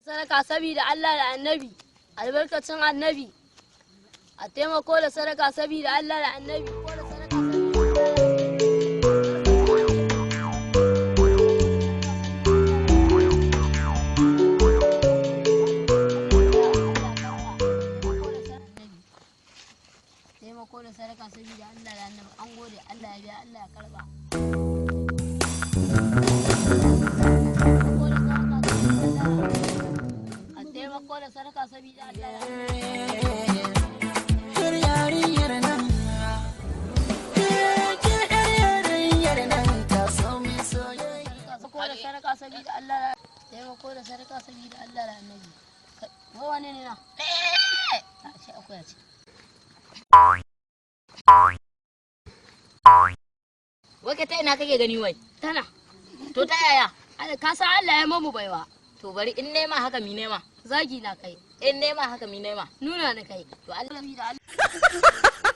Sadaka saboda Allah da Annabi, albarkacin Annabi. A taimako da sadaka saboda Allah da Annabi. Taimako da sadaka saboda Allah da Annabi. An gode, Allah ya biya, Allah ya karba. Taimako da sadaka saboda Allah da taimako da sadaka saboda Allah da Annabi. Wane ne na? Shi akwai a ciki. Wai ka ta ina kake gani wai? Tana. To ta yaya? Ka san Allah ya mamu baiwa. To bari in nema haka mi nema. Zagi na kai. In nema haka mi nema. Nuna na kai. To Allah mi da Allah.